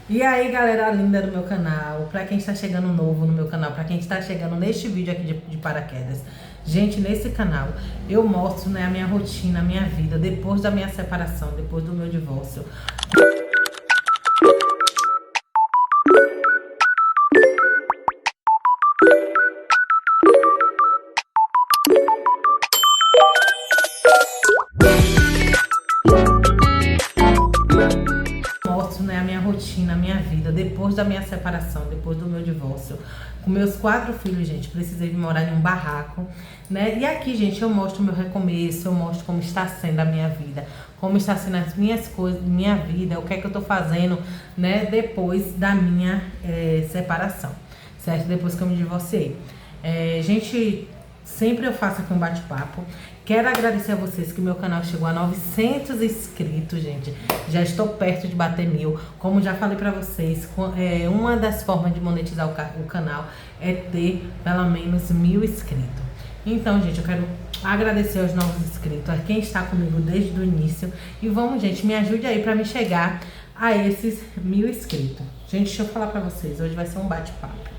E aí, galera linda do meu canal, pra quem está chegando novo no meu canal, pra quem está chegando neste vídeo aqui de paraquedas. Gente, nesse canal eu mostro, né, a minha rotina, a minha vida depois da minha separação, depois do meu divórcio. Mostro, né, a minha rotina, a minha vida depois da minha separação, depois do meu divórcio. Com meus 4 filhos, gente, precisei de morar em um barraco, né? E aqui, gente, eu mostro o meu recomeço, eu mostro como está sendo a minha vida, como está sendo as minhas coisas, minha vida, o que é que eu tô fazendo, né, depois da minha separação, certo? Depois que eu me divorciei. Gente, sempre eu faço aqui um bate-papo. Quero agradecer a vocês que meu canal chegou a 900 inscritos, gente. Já estou perto de bater 1000. Como já falei pra vocês, uma das formas de monetizar o canal é ter pelo menos 1000 inscritos. Então, gente, eu quero agradecer aos novos inscritos, a quem está comigo desde o início. E vamos, gente, me ajude aí pra me chegar a esses 1000 inscritos. Gente, deixa eu falar pra vocês, hoje vai ser um bate-papo.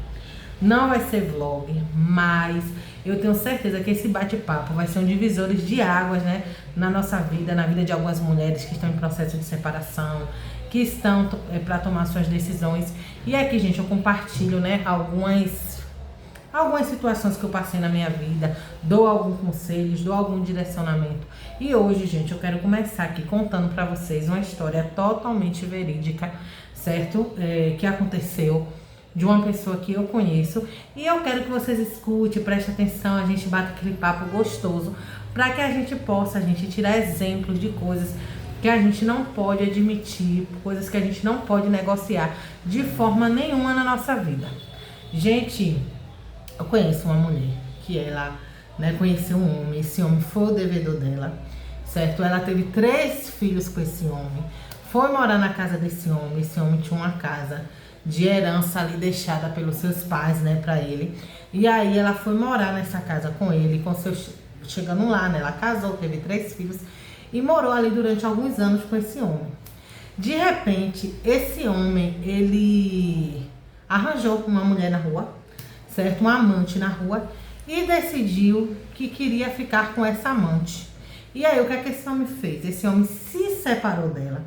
Não vai ser vlog, mas eu tenho certeza que esse bate-papo vai ser um divisor de águas, né, na nossa vida, na vida de algumas mulheres que estão em processo de separação, que estão para tomar suas decisões. E aqui, gente, eu compartilho, né, algumas situações que eu passei na minha vida, dou alguns conselhos, dou algum direcionamento. E hoje, gente, eu quero começar aqui contando para vocês uma história totalmente verídica, certo? Que aconteceu de uma pessoa que eu conheço, e eu quero que vocês escutem, prestem atenção, a gente bata aquele papo gostoso, para que a gente possa, tirar exemplos de coisas que a gente não pode admitir, coisas que a gente não pode negociar de forma nenhuma na nossa vida. Gente, eu conheço uma mulher que ela, né, conheceu um homem, esse homem foi o devedor dela, certo? Ela teve 3 filhos com esse homem, foi morar na casa desse homem, esse homem tinha uma casa de herança ali deixada pelos seus pais, né, pra ele. E aí ela foi morar nessa casa com ele, chegando lá, né, ela casou, teve 3 filhos e morou ali durante alguns anos com esse homem. De repente, esse homem, ele arranjou uma mulher na rua, certo? Uma amante na rua, e decidiu que queria ficar com essa amante. E aí, o que é que esse homem fez? Esse homem se separou dela,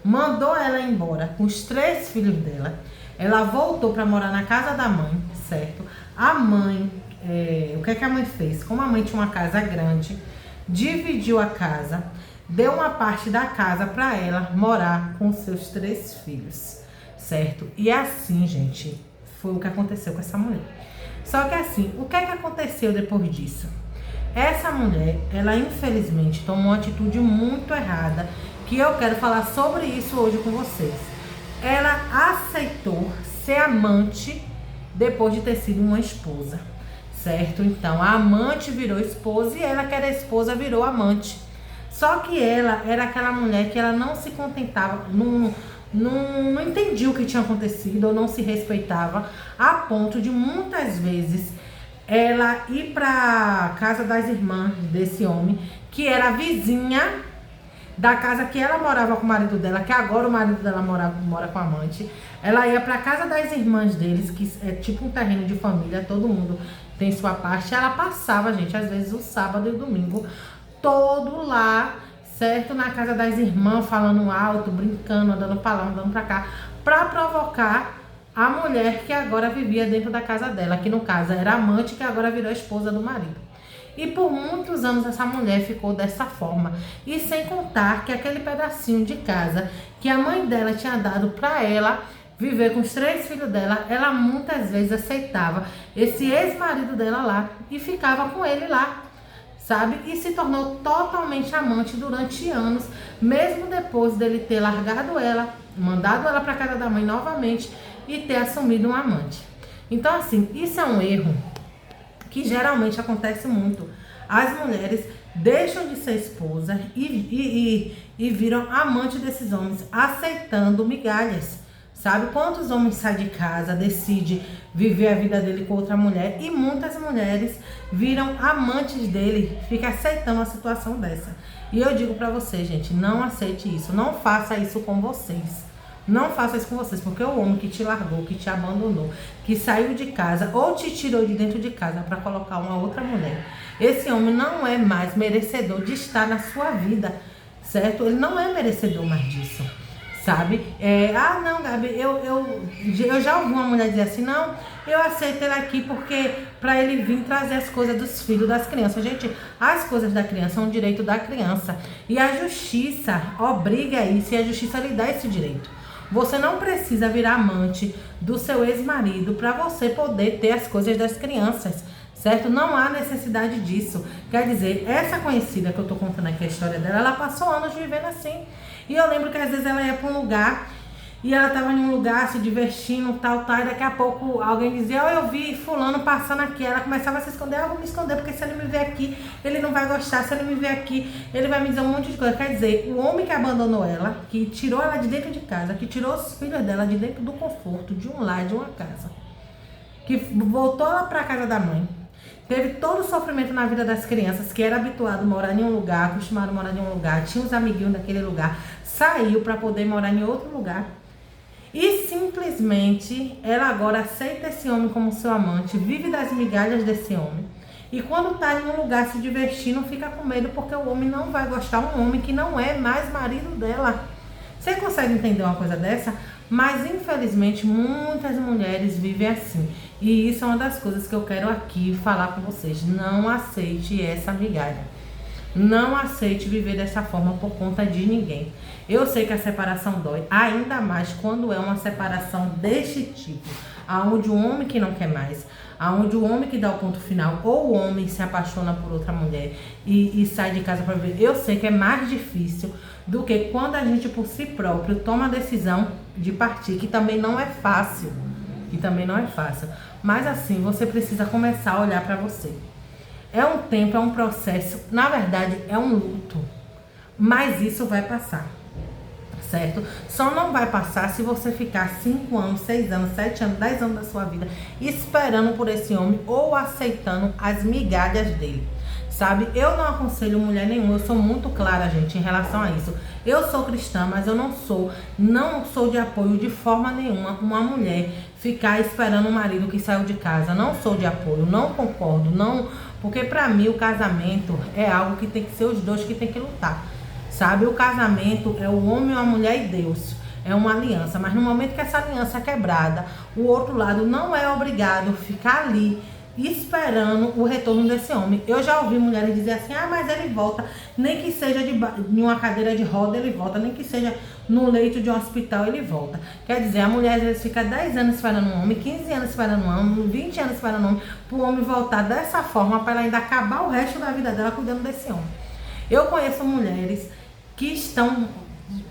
mandou ela embora com os 3 filhos dela. Ela voltou para morar na casa da mãe, certo? A mãe, o que é que a mãe fez? Como a mãe tinha uma casa grande, dividiu a casa, deu uma parte da casa para ela morar com seus 3 filhos, certo? E assim, gente, foi o que aconteceu com essa mulher. Só que assim, o que é que aconteceu depois disso? Essa mulher, ela infelizmente tomou uma atitude muito errada, que eu quero falar sobre isso hoje com vocês. Ela aceitou ser amante depois de ter sido uma esposa, certo? Então, a amante virou esposa e ela, que era esposa, virou amante. Só que ela era aquela mulher que ela não se contentava, não entendia o que tinha acontecido, ou não se respeitava, a ponto de muitas vezes ela ir para casa das irmãs desse homem, que era vizinha da casa que ela morava com o marido dela, que agora o marido dela mora com a amante. Ela ia pra casa das irmãs deles, que é tipo um terreno de família, todo mundo tem sua parte. Ela passava, gente, às vezes o sábado e o domingo, todo lá, certo? Na casa das irmãs, falando alto, brincando, andando pra lá, andando pra cá, pra provocar a mulher que agora vivia dentro da casa dela, que no caso era amante, que agora virou esposa do marido. E por muitos anos essa mulher ficou dessa forma. E sem contar que aquele pedacinho de casa que a mãe dela tinha dado para ela viver com os 3 filhos dela, ela muitas vezes aceitava esse ex-marido dela lá e ficava com ele lá, sabe? E se tornou totalmente amante durante anos, mesmo depois dele ter largado ela, mandado ela para casa da mãe novamente e ter assumido um amante. Então, assim, isso é um erro que geralmente acontece muito. As mulheres deixam de ser esposa e viram amante desses homens, aceitando migalhas, sabe? Quantos homens saem de casa, decidem viver a vida dele com outra mulher, e muitas mulheres viram amantes dele, ficam aceitando uma situação dessa. E eu digo pra vocês, gente, não aceite isso, não faça isso com vocês. Não faça isso com vocês, porque o homem que te largou, que te abandonou, que saiu de casa ou te tirou de dentro de casa para colocar uma outra mulher, esse homem não é mais merecedor de estar na sua vida, certo? Ele não é merecedor mais disso, sabe? Não, Gabi, eu já ouvi uma mulher dizer assim, não, eu aceito ele aqui porque para ele vir trazer as coisas dos filhos das crianças. Gente, as coisas da criança são um direito da criança e a justiça obriga isso e a justiça lhe dá esse direito. Você não precisa virar amante do seu ex-marido para você poder ter as coisas das crianças, certo? Não há necessidade disso. Quer dizer, essa conhecida que eu tô contando aqui a história dela, ela passou anos vivendo assim. E eu lembro que às vezes ela ia para um lugar e ela tava em um lugar se divertindo, tal, e daqui a pouco alguém dizia, eu vi fulano passando aqui. Ela começava a se esconder, eu vou me esconder, porque se ele me ver aqui, ele não vai gostar, se ele me ver aqui, ele vai me dizer um monte de coisa. Quer dizer, o homem que abandonou ela, que tirou ela de dentro de casa, que tirou os filhos dela de dentro do conforto, de um lar, de uma casa, que voltou ela pra casa da mãe, teve todo o sofrimento na vida das crianças, que era habituado a morar em um lugar, acostumado a morar em um lugar, tinha os amiguinhos daquele lugar, saiu para poder morar em outro lugar. E simplesmente ela agora aceita esse homem como seu amante, vive das migalhas desse homem. E quando tá em um lugar se divertindo, fica com medo porque o homem não vai gostar, um homem que não é mais marido dela. Você consegue entender uma coisa dessa? Mas infelizmente muitas mulheres vivem assim. E isso é uma das coisas que eu quero aqui falar com vocês. Não aceite essa migalha. Não aceite viver dessa forma por conta de ninguém. Eu sei que a separação dói, ainda mais quando é uma separação deste tipo, aonde o homem que não quer mais, aonde o homem que dá o ponto final, ou o homem se apaixona por outra mulher e sai de casa para viver. Eu sei que é mais difícil do que quando a gente por si próprio toma a decisão de partir, que também não é fácil, Mas assim, você precisa começar a olhar para você. É um tempo, é um processo, na verdade é um luto, mas isso vai passar, certo? Só não vai passar se você ficar 5 anos, 6 anos, 7 anos, 10 anos da sua vida esperando por esse homem ou aceitando as migalhas dele, sabe? Eu não aconselho mulher nenhuma, eu sou muito clara, gente, em relação a isso. Eu sou cristã, mas eu não sou de apoio de forma nenhuma uma mulher ficar esperando um marido que saiu de casa. Não sou de apoio, não concordo, não, porque pra mim o casamento é algo que tem que ser os dois que tem que lutar, sabe? O casamento é o homem, a mulher e Deus. É uma aliança, mas no momento que essa aliança é quebrada, o outro lado não é obrigado a ficar ali esperando o retorno desse homem. Eu já ouvi mulheres dizer assim, mas ele volta, nem que seja de uma cadeira de roda ele volta, nem que seja no leito de um hospital ele volta. Quer dizer, a mulher às vezes fica 10 anos esperando um homem, 15 anos esperando um homem, 20 anos esperando um homem, para o homem voltar dessa forma, para ela ainda acabar o resto da vida dela cuidando desse homem. Eu conheço mulheres que estão,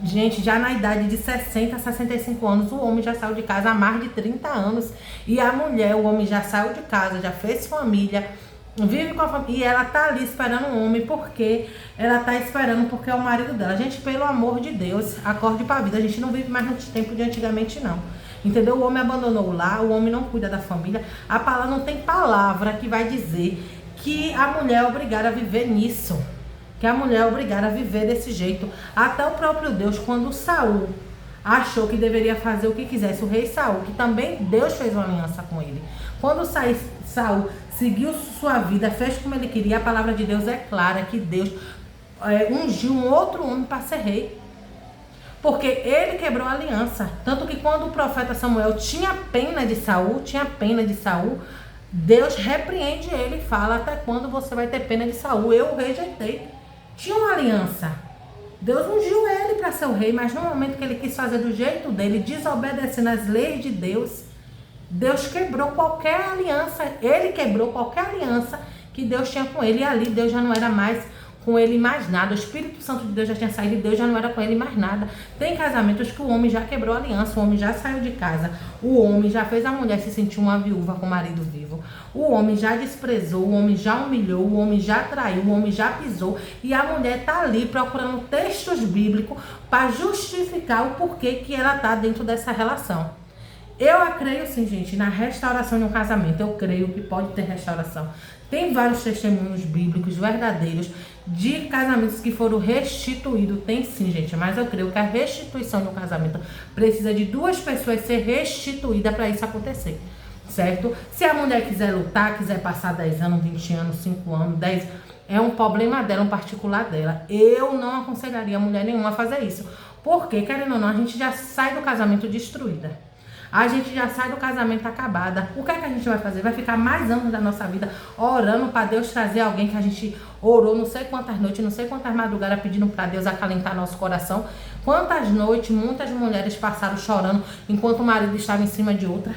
gente, já na idade de 60 a 65 anos, o homem já saiu de casa há mais de 30 anos. E a mulher, o homem já saiu de casa, já fez família, vive com a família. E ela tá ali esperando o homem, porque ela tá esperando, porque é o marido dela. Gente, pelo amor de Deus, acorde pra vida. A gente não vive mais no tempo de antigamente, não. Entendeu? O homem abandonou o lar, o homem não cuida da família. A palavra não tem palavra que vai dizer que a mulher é obrigada a viver nisso. Que a mulher é obrigada a viver desse jeito. Até o próprio Deus, quando Saul achou que deveria fazer o que quisesse, o rei Saul, que também Deus fez uma aliança com ele. Quando Saul seguiu sua vida, fez como ele queria, a palavra de Deus é clara, que Deus ungiu um outro homem para ser rei. Porque ele quebrou a aliança. Tanto que quando o profeta Samuel tinha pena de Saul, Deus repreende ele e fala, até quando você vai ter pena de Saul? Eu o rejeitei. Tinha uma aliança. Deus ungiu ele para ser o rei, mas no momento que ele quis fazer do jeito dele, desobedecendo as leis de Deus, Deus quebrou qualquer aliança. Ele quebrou qualquer aliança que Deus tinha com ele. E ali Deus já não era mais com ele mais nada. O Espírito Santo de Deus já tinha saído e Deus já não era com ele mais nada. Tem casamentos que o homem já quebrou a aliança, o homem já saiu de casa, o homem já fez a mulher se sentir uma viúva com o marido vivo, o homem já desprezou, o homem já humilhou, o homem já traiu, o homem já pisou, e a mulher tá ali procurando textos bíblicos para justificar o porquê que ela tá dentro dessa relação. Eu creio sim, gente, na restauração de um casamento. Eu creio que pode ter restauração. Tem vários testemunhos bíblicos verdadeiros de casamentos que foram restituídos. Tem sim, gente, mas eu creio que a restituição de um casamento precisa de duas pessoas ser restituídas para isso acontecer, certo? Se a mulher quiser lutar, quiser passar 10 anos, 20 anos, 5 anos, 10, é um problema dela, um particular dela. Eu não aconselharia mulher nenhuma a fazer isso. Porque, querendo ou não, a gente já sai do casamento destruída. A gente já sai do casamento acabada. O que é que a gente vai fazer? Vai ficar mais anos da nossa vida orando para Deus trazer alguém que a gente orou não sei quantas noites, não sei quantas madrugadas pedindo para Deus acalentar nosso coração. Quantas noites muitas mulheres passaram chorando enquanto o marido estava em cima de outra.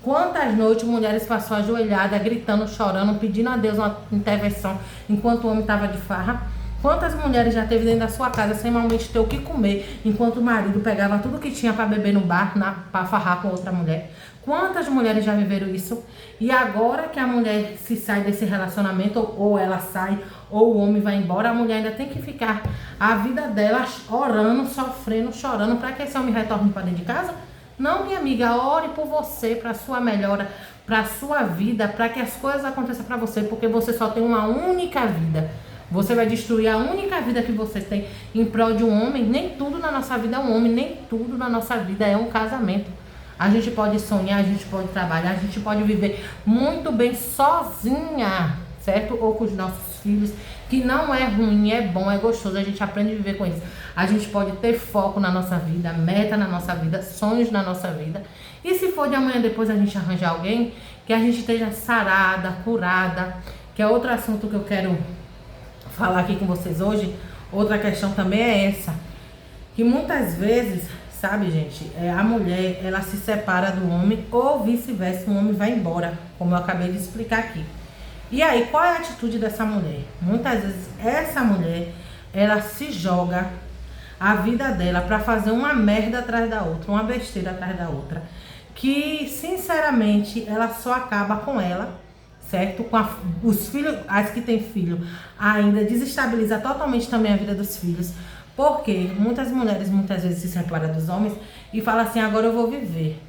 Quantas noites mulheres passaram ajoelhada, gritando, chorando, pedindo a Deus uma intervenção enquanto o homem estava de farra. Quantas mulheres já teve dentro da sua casa sem realmente ter o que comer, enquanto o marido pegava tudo que tinha para beber no bar, para farrar com outra mulher? Quantas mulheres já viveram isso? E agora que a mulher se sai desse relacionamento, ou ela sai, ou o homem vai embora, a mulher ainda tem que ficar a vida dela orando, sofrendo, chorando, para que esse homem retorne para dentro de casa? Não, minha amiga, ore por você, para sua melhora, para sua vida, para que as coisas aconteçam para você, porque você só tem uma única vida. Você vai destruir a única vida que você tem em prol de um homem. Nem tudo na nossa vida é um homem, nem tudo na nossa vida é um casamento. A gente pode sonhar, a gente pode trabalhar, a gente pode viver muito bem sozinha, certo? Ou com os nossos filhos, que não é ruim, é bom, é gostoso, a gente aprende a viver com isso. A gente pode ter foco na nossa vida, meta na nossa vida, sonhos na nossa vida. E se for de amanhã depois a gente arranjar alguém, que a gente esteja sarada, curada, que é outro assunto que eu quero falar aqui com vocês hoje. Outra questão também é essa, que muitas vezes, sabe, gente, a mulher, ela se separa do homem ou vice-versa, o homem vai embora, como eu acabei de explicar aqui. E aí, qual é a atitude dessa mulher? Muitas vezes, essa mulher, ela se joga a vida dela para fazer uma merda atrás da outra, uma besteira atrás da outra, que, sinceramente, ela só acaba com ela, certo? Com os filhos, as que têm filho, ainda desestabiliza totalmente também a vida dos filhos, porque muitas mulheres muitas vezes se separam dos homens e falam assim, agora eu vou viver.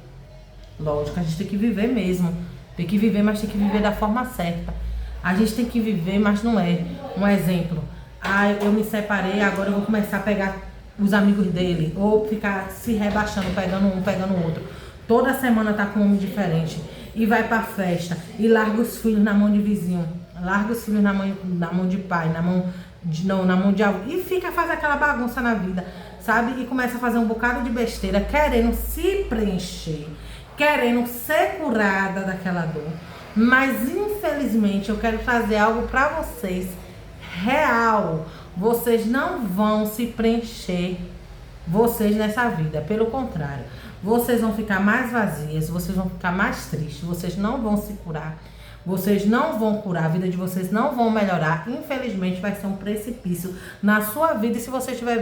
Lógico, a gente tem que viver mesmo, tem que viver, mas tem que viver da forma certa. A gente tem que viver, mas não é. Um exemplo, eu me separei, agora eu vou começar a pegar os amigos dele, ou ficar se rebaixando, pegando um, pegando o outro. Toda semana tá com um homem diferente. E vai pra festa, e larga os filhos na mão de vizinho, larga os filhos na mão de pai, na mão de alguém, e faz aquela bagunça na vida, sabe? E começa a fazer um bocado de besteira, querendo se preencher, querendo ser curada daquela dor. Mas, infelizmente, eu quero trazer algo pra vocês, real. Vocês não vão se preencher, vocês nessa vida, pelo contrário. Vocês vão ficar mais vazias, vocês vão ficar mais tristes, vocês não vão se curar, vocês não vão curar, a vida de vocês não vão melhorar. Infelizmente vai ser um precipício na sua vida, e se você tiver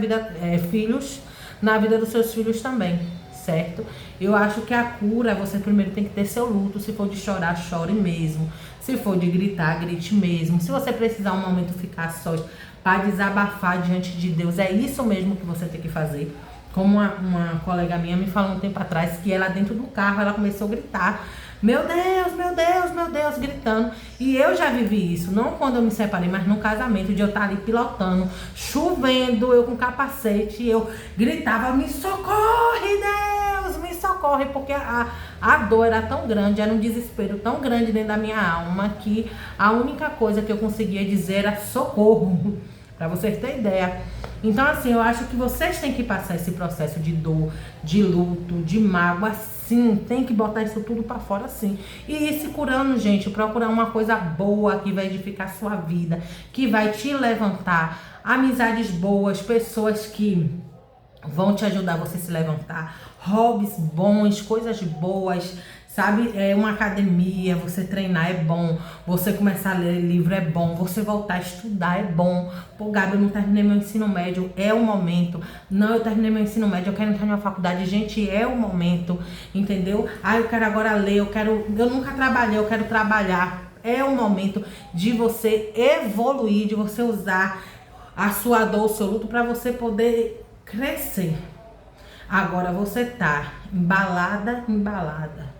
filhos, na vida dos seus filhos também, certo? Eu acho que a cura, você primeiro tem que ter seu luto. Se for de chorar, chore mesmo. Se for de gritar, grite mesmo. Se você precisar um momento ficar só para desabafar diante de Deus, é isso mesmo que você tem que fazer. Como uma colega minha me falou um tempo atrás, que ela dentro do carro, ela começou a gritar, meu Deus, meu Deus, meu Deus, gritando. E eu já vivi isso, não quando eu me separei, mas no casamento, de eu estar ali pilotando, chovendo, eu com capacete, e eu gritava, me socorre, Deus, me socorre, porque a dor era tão grande, era um desespero tão grande dentro da minha alma, que a única coisa que eu conseguia dizer era socorro, para vocês terem ideia. Então, assim, eu acho que vocês têm que passar esse processo de dor, de luto, de mágoa, sim. Tem que botar isso tudo pra fora, sim. E ir se curando, gente. Procurar uma coisa boa que vai edificar a sua vida, que vai te levantar. Amizades boas, pessoas que vão te ajudar você a se levantar. Hobbies bons, coisas boas, sabe? Uma academia, você treinar é bom, você começar a ler livro é bom, você voltar a estudar é bom. Pô, Gabi, eu não terminei meu ensino médio, é o momento. Não, eu terminei meu ensino médio, eu quero entrar numa faculdade, gente, é o momento, entendeu? Eu quero agora ler, eu nunca trabalhei, eu quero trabalhar. É o momento de você evoluir, de você usar a sua dor, o seu luto, para você poder crescer. Agora você tá embalada, embalada.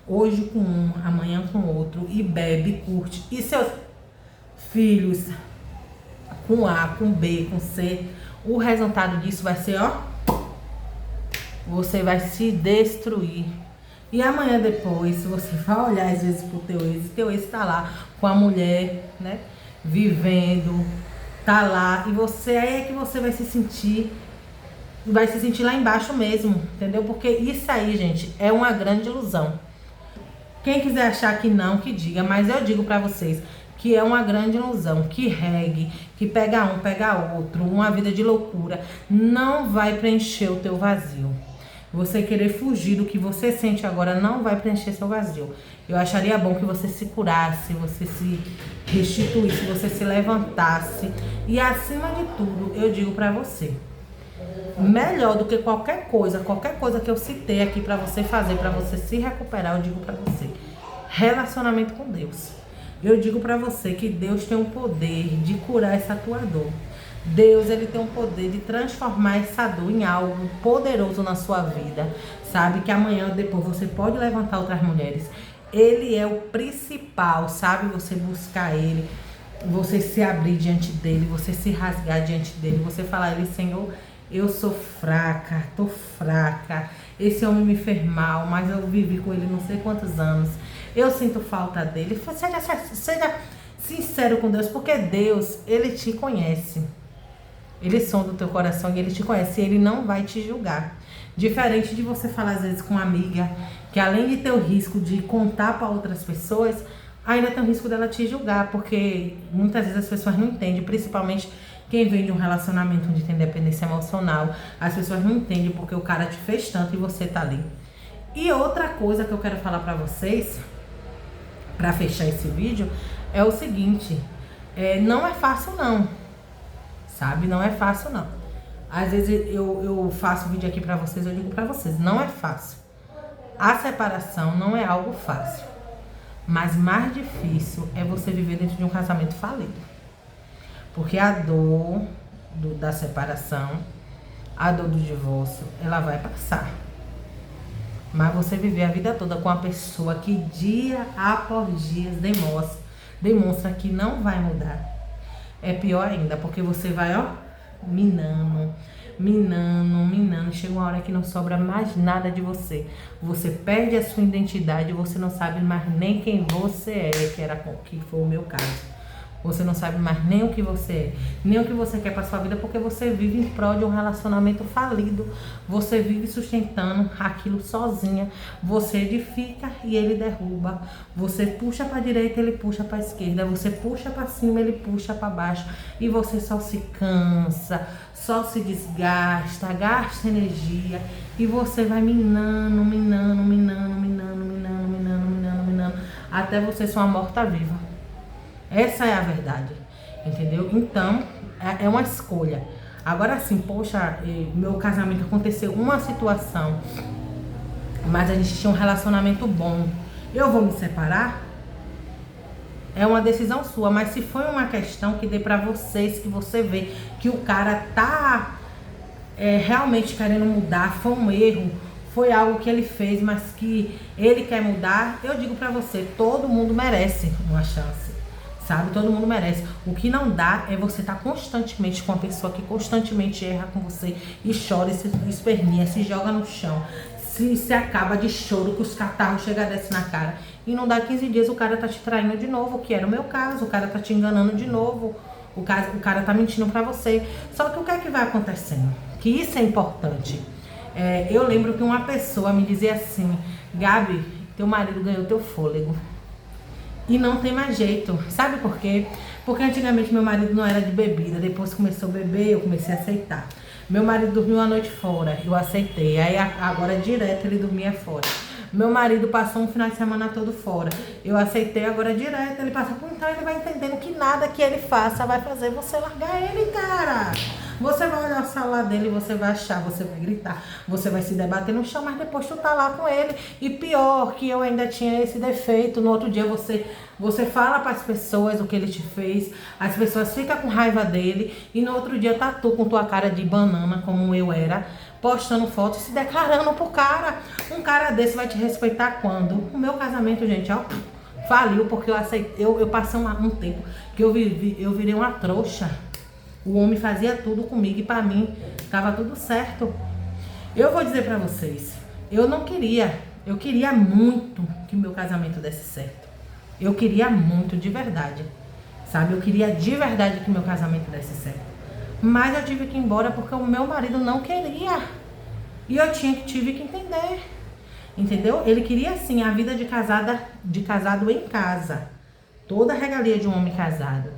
Hoje com um, amanhã com outro. E bebe, curte. E seus filhos com A, com B, com C. O resultado disso vai ser, ó. Você vai se destruir. E amanhã depois, se você vai olhar às vezes pro teu ex tá lá com a mulher, né? Vivendo, tá lá. E você, aí é que você vai se sentir lá embaixo mesmo, entendeu? Porque isso aí, gente, é uma grande ilusão. Quem quiser achar que não, que diga, mas eu digo pra vocês que é uma grande ilusão, que regue, que pega um, pega outro, uma vida de loucura, não vai preencher o teu vazio. Você querer fugir do que você sente agora não vai preencher seu vazio. Eu acharia bom que você se curasse, você se restituísse, você se levantasse. E acima de tudo, eu digo pra você, melhor do que qualquer coisa que eu citei aqui pra você fazer, pra você se recuperar, eu digo pra você, relacionamento com Deus. Eu digo pra você que Deus tem o poder de curar essa tua dor. Deus, ele tem o poder de transformar essa dor em algo poderoso na sua vida. Sabe que amanhã ou depois você pode levantar outras mulheres. Ele é o principal, sabe? Você buscar ele, você se abrir diante dele, você se rasgar diante dele, você falar a ele, Senhor, eu sou fraca, tô fraca. Esse homem me fez mal, mas eu vivi com ele não sei quantos anos. Eu sinto falta dele. Seja sincero com Deus, porque Deus, ele te conhece. Ele sonda o teu coração e ele te conhece. E ele não vai te julgar. Diferente de você falar às vezes com uma amiga, que além de ter o risco de contar para outras pessoas, ainda tem o risco dela te julgar, porque muitas vezes as pessoas não entendem, principalmente quem vem de um relacionamento onde tem dependência emocional. As pessoas não entendem porque o cara te fez tanto e você tá ali. E outra coisa que eu quero falar pra vocês, pra fechar esse vídeo, é o seguinte, não é fácil não, sabe? Não é fácil não. Às vezes eu faço vídeo aqui pra vocês, eu digo pra vocês, não é fácil. A separação não é algo fácil, mas mais difícil é você viver dentro de um casamento falido. Porque a dor da separação, a dor do divórcio, ela vai passar. Mas você viver a vida toda com uma pessoa que dia após dia demonstra que não vai mudar, é pior ainda, porque você vai, ó, minando. Chega uma hora que não sobra mais nada de você. Você perde a sua identidade, você não sabe mais nem quem você é, que foi o meu caso. Você não sabe mais nem o que você é, nem o que você quer para sua vida, porque você vive em prol de um relacionamento falido. Você vive sustentando aquilo sozinha. Você edifica e ele derruba. Você puxa para a direita, ele puxa para a esquerda. Você puxa para cima, ele puxa para baixo. E você só se cansa, só se desgasta, gasta energia. E você vai minando, até você ser uma morta-viva. Essa é a verdade, entendeu? Então, é uma escolha. Agora sim, poxa, meu casamento aconteceu uma situação, mas a gente tinha um relacionamento bom. Eu vou me separar? É uma decisão sua, mas se foi uma questão que dê pra vocês, que você vê que o cara tá realmente querendo mudar, foi um erro, foi algo que ele fez, mas que ele quer mudar, eu digo pra você, todo mundo merece uma chance. Sabe? Todo mundo merece. O que não dá é você estar constantemente com uma pessoa que constantemente erra com você e chora, e se esperninha, se joga no chão, se acaba de choro, que os catarros chegam a descer na cara. E não dá 15 dias, o cara tá te traindo de novo, que era o meu caso, o cara tá te enganando de novo, o cara tá mentindo pra você. Só que o que é que vai acontecendo? Que isso é importante. Eu lembro que uma pessoa me dizia assim, Gabi, teu marido ganhou teu fôlego. E não tem mais jeito. Sabe por quê? Porque antigamente meu marido não era de bebida. Depois começou a beber, eu comecei a aceitar. Meu marido dormiu a noite fora, eu aceitei. Aí agora direto ele dormia fora. Meu marido passou um final de semana todo fora. Eu aceitei, agora direto ele passa. Então ele vai entendendo que nada que ele faça vai fazer você largar ele, cara. Você vai olhar o celular dele, você vai achar, você vai gritar, você vai se debater no chão, mas depois tu tá lá com ele. E pior, que eu ainda tinha esse defeito. No outro dia você fala para as pessoas o que ele te fez, as pessoas ficam com raiva dele, e no outro dia tá tu com tua cara de banana, como eu era, postando fotos, se declarando pro cara. Um cara desse vai te respeitar quando? O meu casamento, gente, ó, faliu porque eu aceitei, eu passei um tempo que eu virei uma trouxa. O homem fazia tudo comigo e pra mim tava tudo certo. Eu vou dizer pra vocês, eu queria muito que meu casamento desse certo. Eu queria muito, de verdade, sabe? Eu queria de verdade que meu casamento desse certo. Mas eu tive que ir embora porque o meu marido não queria. E eu tive que entender. Entendeu? Ele queria, assim, a vida de casado em casa. Toda a regalia de um homem casado.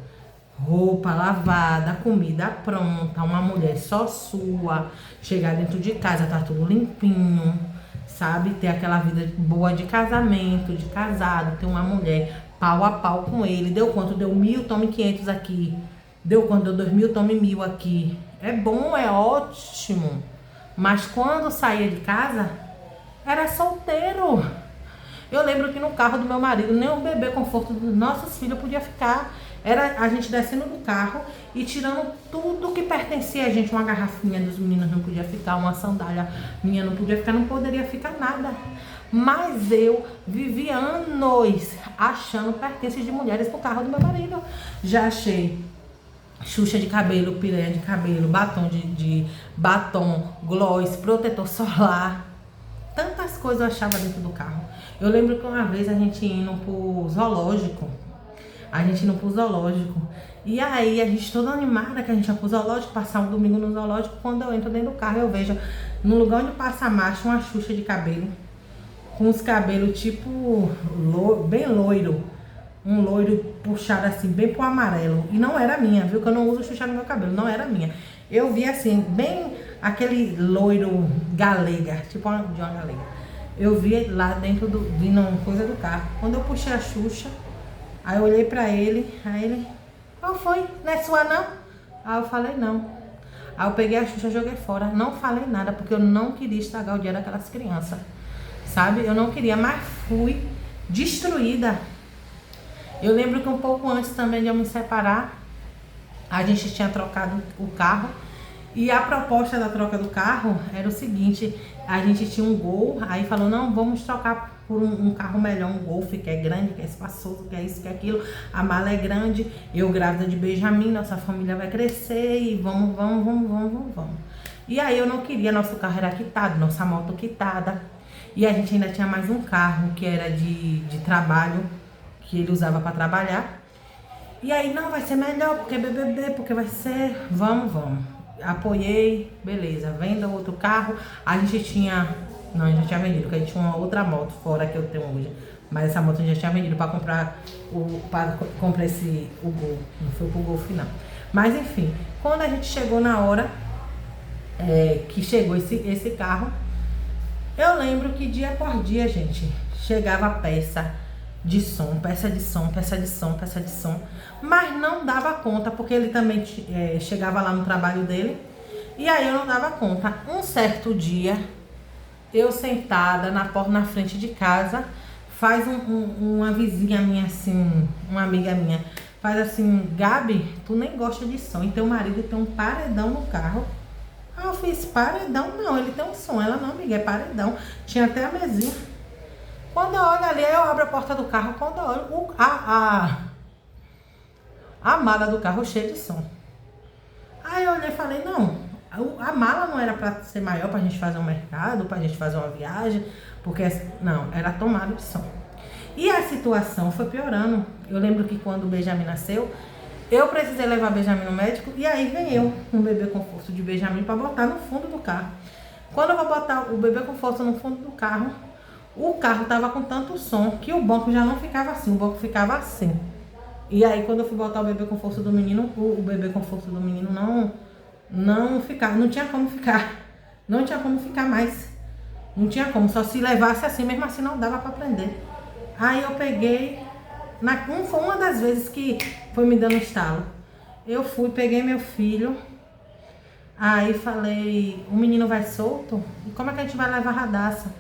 Roupa lavada, comida pronta, uma mulher só sua. Chegar dentro de casa, tá tudo limpinho, sabe? Ter aquela vida boa de casamento, de casado. Ter uma mulher pau a pau com ele. Deu quanto? Deu 1.000, tome 500 aqui. Deu quanto? Deu 2.000, tome 1.000 aqui. É bom, é ótimo. Mas quando saía de casa, era solteiro. Eu lembro que no carro do meu marido, nem o bebê conforto dos nossos filhos podia ficar. Era a gente descendo do carro e tirando tudo que pertencia a gente. Uma garrafinha dos meninos não podia ficar, uma sandália minha não podia ficar, não poderia ficar nada. Mas eu vivi anos achando pertences de mulheres pro carro do meu marido. Já achei xuxa de cabelo, piranha de cabelo, batom de batom, gloss, protetor solar. Tantas coisas eu achava dentro do carro. Eu lembro que uma vez a gente indo pro zoológico. E aí a gente toda animada que a gente ia pro zoológico, passar um domingo no zoológico. Quando eu entro dentro do carro, eu vejo no lugar onde passa a marcha uma xuxa de cabelo. Com os cabelos tipo bem loiro. Um loiro puxado assim, bem pro amarelo. E não era minha, viu? Que eu não uso xuxa no meu cabelo, não era minha. Eu vi assim, bem aquele loiro galega, tipo de uma galega. Eu vi lá dentro vindo coisa do carro. Quando eu puxei a xuxa, aí eu olhei pra ele, aí ele, qual foi? Não é sua não? Aí eu falei não. Aí eu peguei a xuxa e joguei fora. Não falei nada, porque eu não queria estragar o dia daquelas crianças. Sabe? Eu não queria, mas fui destruída. Eu lembro que um pouco antes também de eu me separar, a gente tinha trocado o carro. E a proposta da troca do carro era o seguinte, a gente tinha um Gol, aí falou, não, vamos trocar por um carro melhor, um Golf, que é grande, que é espaçoso, que é isso, que é aquilo, a mala é grande, eu grávida de Benjamin, nossa família vai crescer e vamos. E aí eu não queria, nosso carro era quitado, nossa moto quitada, e a gente ainda tinha mais um carro que era de trabalho, que ele usava para trabalhar. E aí, não, vai ser melhor, porque BBB, porque vai ser, vamos. Apoiei, beleza, venda outro carro. A gente tinha vendido, porque a gente tinha uma outra moto fora que eu tenho hoje. Mas essa moto a gente já tinha vendido para comprar o Gol. Não foi pro Golf não. Mas enfim, quando a gente chegou na hora que chegou esse carro, eu lembro que dia por dia, gente, chegava peça de som, mas não dava conta, porque ele também chegava lá no trabalho dele, e aí eu não dava conta. Um certo dia, eu sentada na frente de casa, faz uma vizinha minha assim, uma amiga minha, faz assim, Gabi, tu nem gosta de som, e teu marido tem um paredão no carro. Ah, eu fiz paredão? Não, ele tem um som. Ela não, amiga, é paredão. Tinha até a mesinha. Quando eu olho ali, eu abro a porta do carro. Quando eu olho, a mala do carro cheia de som. Aí eu olhei e falei, não, a mala não era pra ser maior, pra gente fazer um mercado, pra gente fazer uma viagem, porque, não, era tomada de som. E a situação foi piorando. Eu lembro que quando o Benjamin nasceu, eu precisei levar o Benjamin no médico, e aí vem eu, um bebê conforto de Benjamin, pra botar no fundo do carro. Quando eu vou botar o bebê conforto no fundo do carro, o carro tava com tanto som que o banco já não ficava assim, o banco ficava assim. E aí quando eu fui botar o bebê conforto do menino, o bebê conforto do menino não ficava, não tinha como ficar. Não tinha como ficar mais. Não tinha como, só se levasse assim, mesmo assim não dava pra prender. Aí eu peguei, foi uma das vezes que foi me dando estalo. Eu fui, peguei meu filho, aí falei, o menino vai solto? E como é que a gente vai levar a Radassa?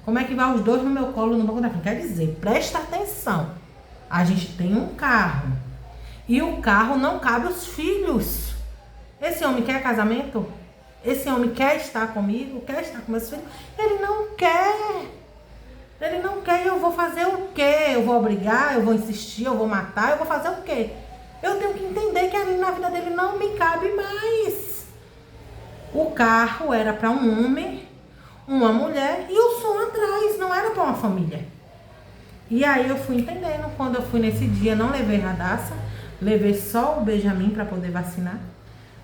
Como é que vai os dois no meu colo no banco da frente? Quer dizer, presta atenção. A gente tem um carro. E o carro não cabe os filhos. Esse homem quer casamento? Esse homem quer estar comigo, quer estar com meus filhos. Ele não quer. Ele não quer e eu vou fazer o quê? Eu vou obrigar, eu vou insistir, eu vou matar, eu vou fazer o quê? Eu tenho que entender que ali na vida dele não me cabe mais. O carro era para um homem, uma mulher e o som atrás, não era para uma família. E aí eu fui entendendo, quando eu fui nesse dia, não levei Radassa, levei só o Benjamin para poder vacinar.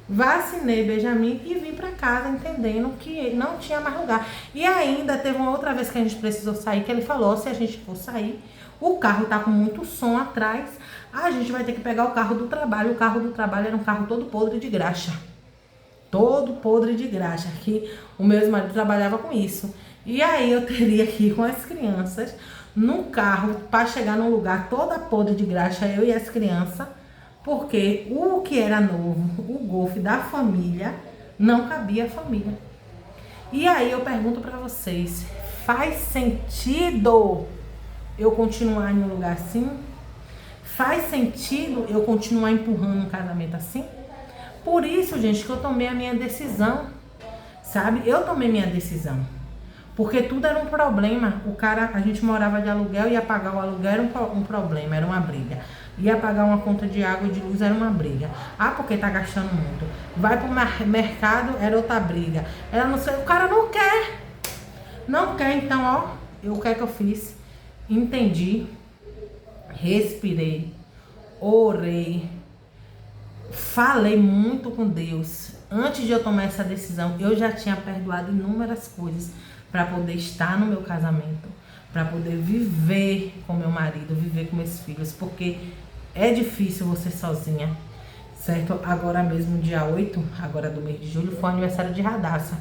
Vacinei Benjamin e vim para casa entendendo que não tinha mais lugar. E ainda teve uma outra vez que a gente precisou sair, que ele falou, se a gente for sair, o carro tá com muito som atrás, a gente vai ter que pegar o carro do trabalho. O carro do trabalho era um carro todo podre de graxa. Todo podre de graxa, que o meu ex-marido trabalhava com isso. E aí eu teria que ir com as crianças no carro para chegar num lugar toda podre de graxa, eu e as crianças, porque o que era novo, o Golf da família, não cabia a família. E aí eu pergunto para vocês, faz sentido eu continuar em um lugar assim? Faz sentido eu continuar empurrando um casamento assim? Por isso, gente, que eu tomei a minha decisão, sabe? Eu tomei minha decisão. Porque tudo era um problema. O cara, a gente morava de aluguel, ia pagar o aluguel, era um problema, era uma briga. Ia pagar uma conta de água e de luz, era uma briga. Ah, porque tá gastando muito. Vai pro mercado, era outra briga. Ela não sei, o cara não quer. Não quer, então, ó, o que é que eu fiz? Entendi, respirei, orei, falei muito com Deus. Antes de eu tomar essa decisão, eu já tinha perdoado inúmeras coisas para poder estar no meu casamento, para poder viver com meu marido, viver com meus filhos, porque é difícil você sozinha, certo? Agora mesmo, dia 8, agora do mês de julho, foi o aniversário de Radassa.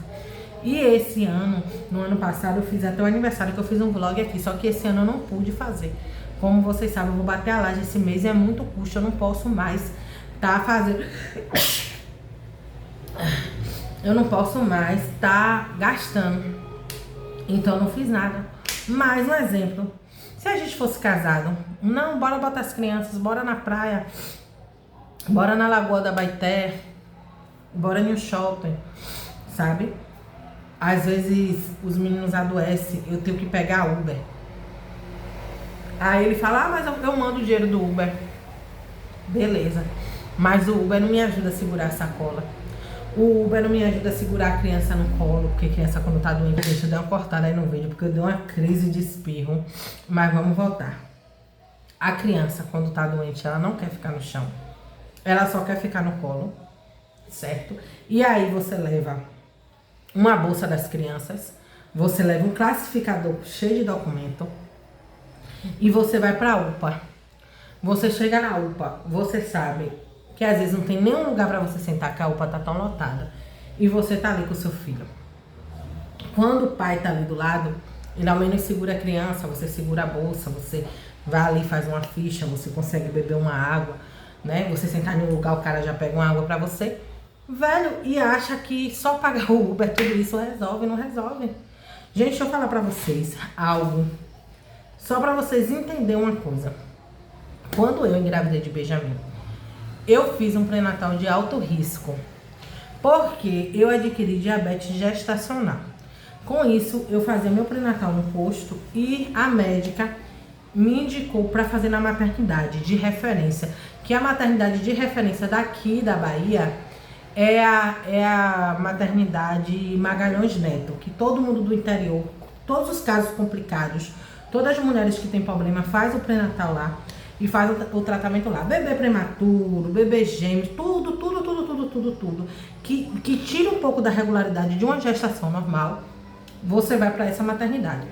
E esse ano, no ano passado, eu fiz até o aniversário, que eu fiz um vlog aqui, só que esse ano eu não pude fazer. Como vocês sabem, eu vou bater a laje esse mês e é muito custo, eu não posso mais fazendo... Eu não posso mais gastando. Então eu não fiz nada. Mais um exemplo. Se a gente fosse casado, não, bora botar as crianças, bora na praia, bora na Lagoa da Baité, bora no shopping, sabe? Às vezes os meninos adoecem, eu tenho que pegar Uber. Aí ele fala, mas eu mando o dinheiro do Uber. Beleza. Mas o Uber não me ajuda a segurar a sacola. O Uber não me ajuda a segurar a criança no colo, porque a criança quando tá doente, deixa eu dar uma cortada aí no vídeo, porque eu dei uma crise de espirro. Mas vamos voltar. A criança, quando tá doente, ela não quer ficar no chão. Ela só quer ficar no colo, certo? E aí você leva uma bolsa das crianças, você leva um classificador cheio de documento e você vai pra UPA. Você chega na UPA, você sabe que às vezes não tem nenhum lugar para você sentar, que a UPA tá tão lotada, e você tá ali com o seu filho. Quando o pai tá ali do lado, ele ao menos segura a criança, você segura a bolsa, você vai ali, faz uma ficha, você consegue beber uma água, né? Você sentar em um lugar, o cara já pega uma água para você, velho, e acha que só pagar o Uber, tudo isso resolve, não resolve. Gente, deixa eu falar para vocês algo, só para vocês entenderem uma coisa. Quando eu engravidei de Benjamin, eu fiz um pré-natal de alto risco, porque eu adquiri diabetes gestacional. Com isso, eu fazia meu pré-natal no posto e a médica me indicou para fazer na maternidade de referência, que a maternidade de referência daqui da Bahia é a maternidade Magalhães Neto, que todo mundo do interior, todos os casos complicados, todas as mulheres que têm problema faz o pré-natal lá. E faz o tratamento lá. Bebê prematuro, bebê gêmeo, tudo. Que tira um pouco da regularidade de uma gestação normal, você vai para essa maternidade.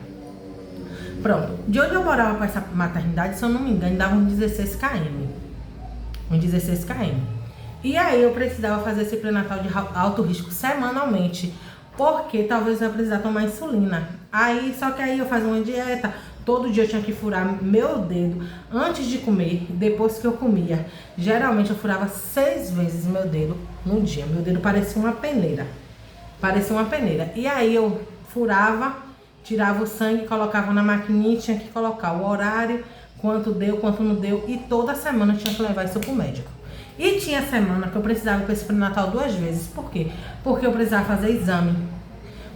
Pronto. De onde eu morava para essa maternidade, se eu não me engano, dava uns 16 km. Uns 16 km. E aí eu precisava fazer esse pré-natal de alto risco semanalmente, porque talvez eu ia precisar tomar insulina. Aí, só que aí eu fazia uma dieta. Todo dia eu tinha que furar meu dedo antes de comer, depois que eu comia. Geralmente eu furava 6 vezes meu dedo no dia. Meu dedo parecia uma peneira. Parecia uma peneira. E aí eu furava, tirava o sangue, colocava na maquininha e tinha que colocar o horário, quanto deu, quanto não deu. E toda semana eu tinha que levar isso pro médico. E tinha semana que eu precisava ir para esse pré-natal 2 vezes. Por quê? Porque eu precisava fazer exame.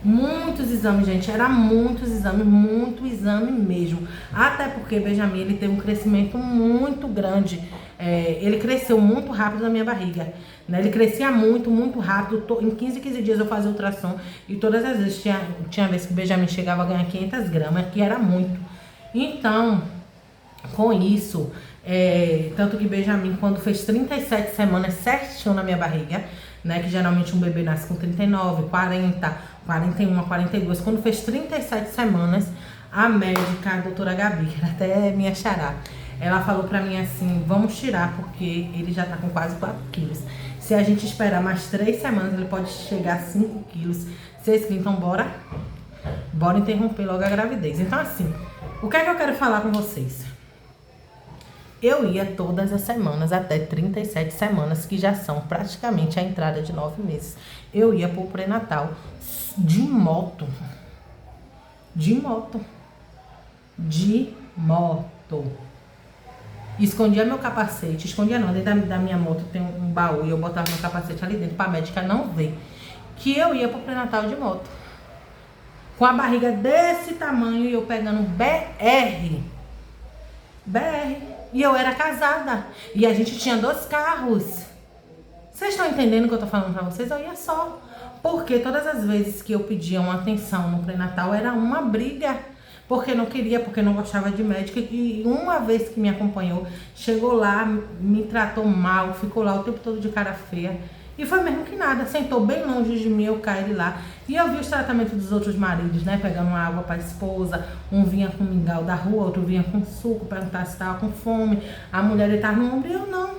Muitos exames, gente. Era muitos exames, muito exame mesmo. Até porque Benjamin, ele tem um crescimento muito grande. Ele cresceu muito rápido na minha barriga. Né? Ele crescia muito, muito rápido. Em 15 dias eu fazia ultrassom. E todas as vezes, tinha vezes que Benjamin chegava a ganhar 500 gramas, que era muito. Então, com isso... tanto que Benjamin, quando fez 37 semanas certinho na minha barriga, né, que geralmente um bebê nasce com 39, 40, 41, 42, quando fez 37 semanas, a médica, a doutora Gabi, que era até minha xará, ela falou pra mim assim, vamos tirar, porque ele já tá com quase 4 quilos. Se a gente esperar mais 3 semanas, ele pode chegar a 5 quilos. 6 quilos, então bora interromper logo a gravidez. Então assim, o que é que eu quero falar com vocês? Eu ia todas as semanas, até 37 semanas, que já são praticamente a entrada de 9 meses. Eu ia pro pré-natal de moto. De moto. Escondia meu capacete. Escondia não, dentro da minha moto tem um baú e eu botava meu capacete ali dentro pra médica não ver. Que eu ia pro pré-natal de moto. Com a barriga desse tamanho e eu pegando BR. E eu era casada. E a gente tinha 2 carros. Vocês estão entendendo o que eu tô falando pra vocês? Eu ia só. Porque todas as vezes que eu pedia uma atenção no pré-natal era uma briga. Porque não queria, porque não gostava de médica. E uma vez que me acompanhou, chegou lá, me tratou mal, ficou lá o tempo todo de cara feia. E foi mesmo que nada, sentou bem longe de mim, eu caí lá. E eu vi os tratamentos dos outros maridos, né? Pegando uma água pra esposa, um vinha com mingau da rua, outro vinha com suco, perguntar se tava com fome. A mulher deitava no ombro e eu não.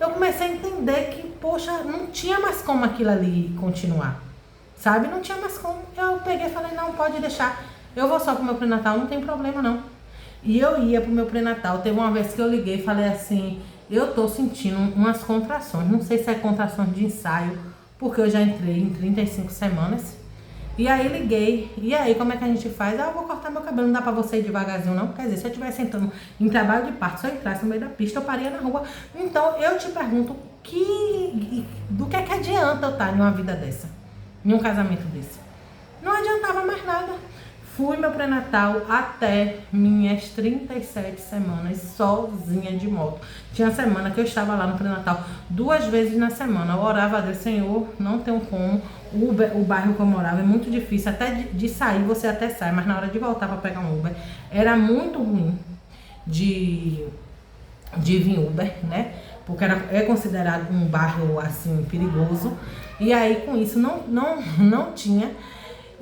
Eu comecei a entender que, poxa, não tinha mais como aquilo ali continuar. Sabe? Não tinha mais como. Eu peguei e falei, não, pode deixar. Eu vou só pro meu pré-natal, não tem problema não. E eu ia pro meu pré-natal. Teve uma vez que eu liguei e falei assim... Eu tô sentindo umas contrações, não sei se é contrações de ensaio, porque eu já entrei em 35 semanas. E aí liguei, e aí como é que a gente faz? Ah, eu vou cortar meu cabelo, não dá pra você ir devagarzinho não, quer dizer, se eu estivesse entrando em trabalho de parto, se eu entrasse no meio da pista, eu paria na rua. Então eu te pergunto, do que é que adianta eu estar em uma vida dessa, em um casamento desse? Não adiantava mais nada. Fui meu pré-natal até minhas 37 semanas sozinha de moto. Tinha semana que eu estava lá no pré-natal 2 vezes na semana. Eu orava a Deus, Senhor, não tenho como. O bairro que eu morava é muito difícil. Até de sair, você até sai, mas na hora de voltar para pegar um Uber, era muito ruim de vir Uber, né? Porque é considerado um bairro assim perigoso. E aí com isso não tinha.